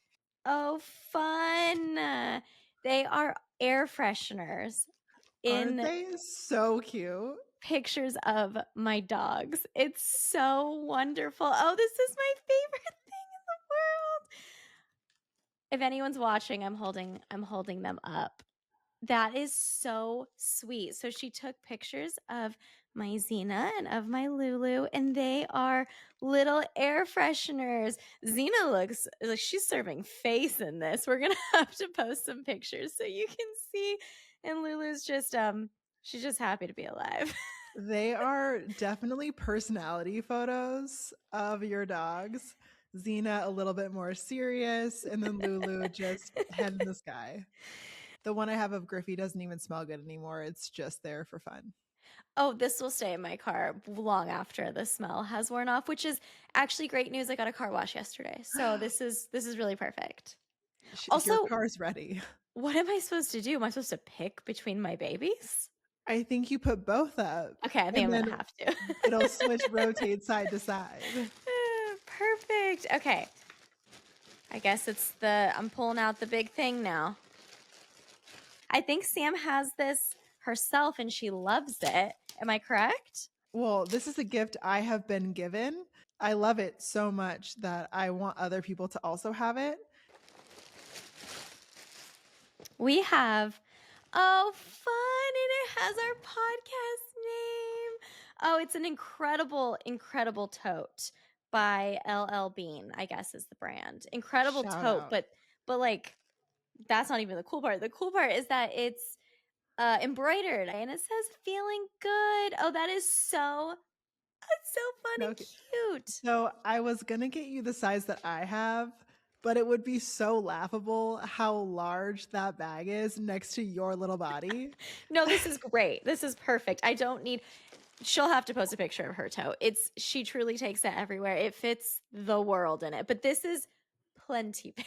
Oh, fun. They are air fresheners Aren't in they so cute? pictures of my dogs. It's so wonderful. Oh, this is my favorite thing in the world. If anyone's watching, I'm holding them up. That is so sweet. So she took pictures of my Xena and of my Lulu, and they are little air fresheners. Xena looks like she's serving face in this. We're gonna have to post some pictures so you can see. And Lulu's just she's just happy to be alive. They are definitely personality photos of your dogs. Xena a little bit more serious, and then Lulu just head in the sky. The one I have of Griffey doesn't even smell good anymore. It's just there for fun. Oh, this will stay in my car long after the smell has worn off, which is actually great news. I got a car wash yesterday. So this is really perfect. Your Also, car's ready. what am I supposed to do? Am I supposed to pick between my babies? I think you put both up, Okay, I think and I'm then gonna have to. it'll switch, rotate side to side. Perfect. Okay. I guess I'm pulling out the big thing now. I think Sam has this herself and she loves it. Am I correct? Well, this is a gift I have been given. I love it so much that I want other people to also have it. We have, oh, fun. And it has our podcast name. Oh, it's an incredible, incredible tote by LL Bean, I guess is the brand. Incredible Shout tote, out. but like that's not even the cool part. The cool part is that it's embroidered and it says feeling good. Oh, that's so fun and Okay. cute. So I was gonna get you the size that I have, but it would be so laughable how large that bag is next to your little body. No, this is great. This is perfect. I don't need she'll have to post a picture of her toe. She truly takes it everywhere. It fits the world in it. But this is plenty big.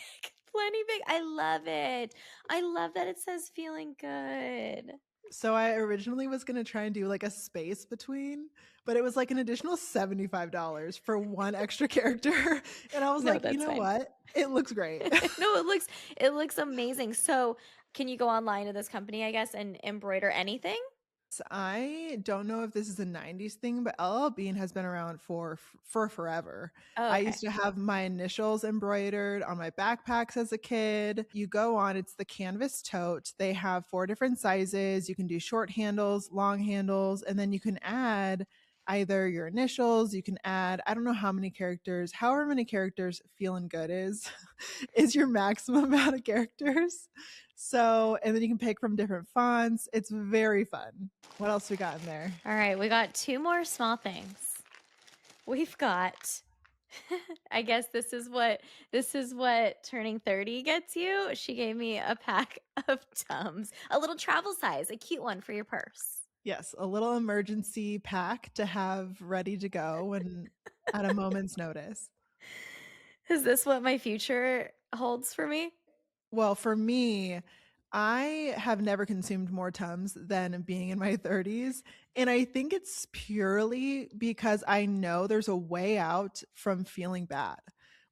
Plenty big. I love it. I love that it says feeling good. So I originally was gonna try and do like a space between, but it was like an additional $75 for one extra character. And I was No, like, you that's know fine. what? It looks great. No, it looks amazing. So, can you go online to this company, I guess, and embroider anything? I don't know if this is a 90s thing, but LL Bean has been around for forever. Oh, I okay. used to have my initials embroidered on my backpacks as a kid. You go on, it's the canvas tote. They have four different sizes. You can do short handles, long handles, and then you can add either your initials, you can add, I don't know how many characters, however many characters feeling good is, is your maximum amount of characters. So, and then you can pick from different fonts. It's very fun. What else we got in there? All right, we got two more small things. We've got I guess this is what turning 30 gets you. She gave me a pack of Tums, a little travel size, a cute one for your purse. Yes, a little emergency pack to have ready to go when at a moment's notice. Is this what my future holds for me? Well, for me, I have never consumed more Tums than being in my 30s. And I think it's purely because I know there's a way out from feeling bad.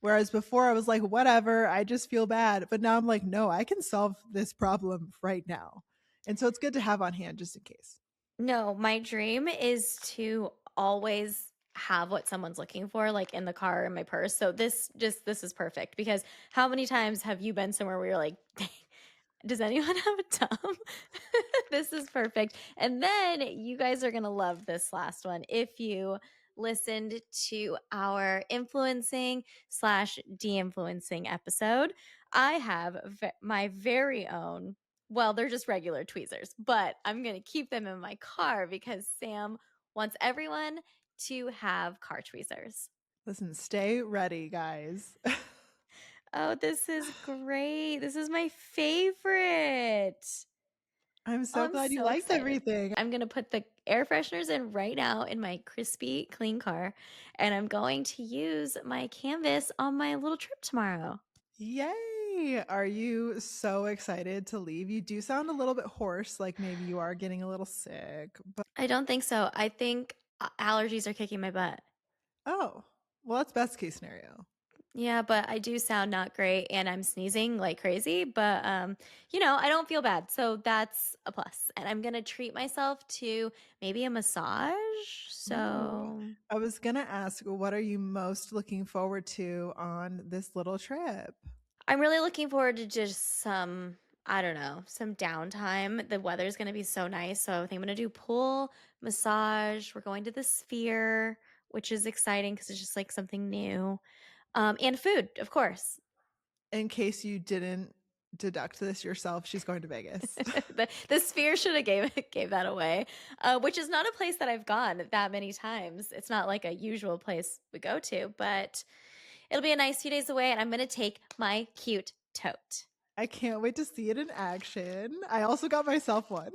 Whereas before I was like, whatever, I just feel bad. But now I'm like, no, I can solve this problem right now. And so it's good to have on hand just in case. No, my dream is to always have what someone's looking for, like in the car or in my purse. So this is perfect because how many times have you been somewhere where you're like, "Dang, does anyone have a Tom?" This is perfect. And then you guys are going to love this last one. If you listened to our influencing slash de-influencing episode, I have my very own, well, they're just regular tweezers, but I'm going to keep them in my car because Sam wants everyone to have car tweezers. Listen, stay ready, guys. Oh, this is great. This is my favorite. I'm Oh, so I'm glad you so liked excited. everything. I'm going to put the air fresheners in right now in my crispy, clean car, and I'm going to use my canvas on my little trip tomorrow. Yay! Are you so excited to leave? You do sound a little bit hoarse, like maybe you are getting a little sick, but I don't think so. I think allergies are kicking my butt. oh, well, that's best case scenario. Yeah, but I do sound not great and I'm sneezing like crazy, but you know, I don't feel bad. So that's a plus. And I'm going to treat myself to maybe a massage. Ooh. So I was gonna ask, what are you most looking forward to on this little trip? I'm really looking forward to just some, I don't know, some downtime. The weather's going to be so nice. So I think I'm going to do pool, massage. We're going to the Sphere, which is exciting because it's just like something new. And food, of course. In case you didn't deduct this yourself, she's going to Vegas. The Sphere should have gave that away, which is not a place that I've gone that many times. It's not like a usual place we go to, but it'll be a nice few days away, and I'm going to take my cute tote. I can't wait to see it in action. I also got myself one.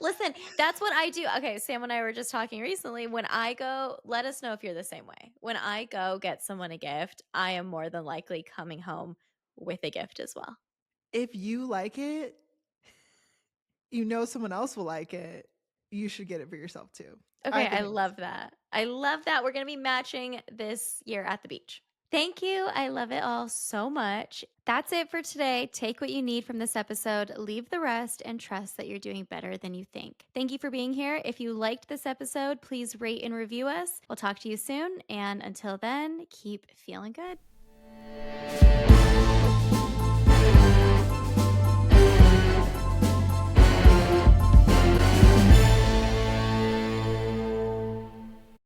Listen, that's what I do. Okay, Sam and I were just talking recently. When I go, let us know if you're the same way. When I go get someone a gift, I am more than likely coming home with a gift as well. If you like it, you know someone else will like it. You should get it for yourself too. I Okay, I think it love that. I love that. We're going to be matching this year at the beach. Thank you. I love it all so much. That's it for today. Take what you need from this episode, leave the rest, and trust that you're doing better than you think. Thank you for being here. If you liked this episode, please rate and review us. We'll talk to you soon. And until then, keep feeling good.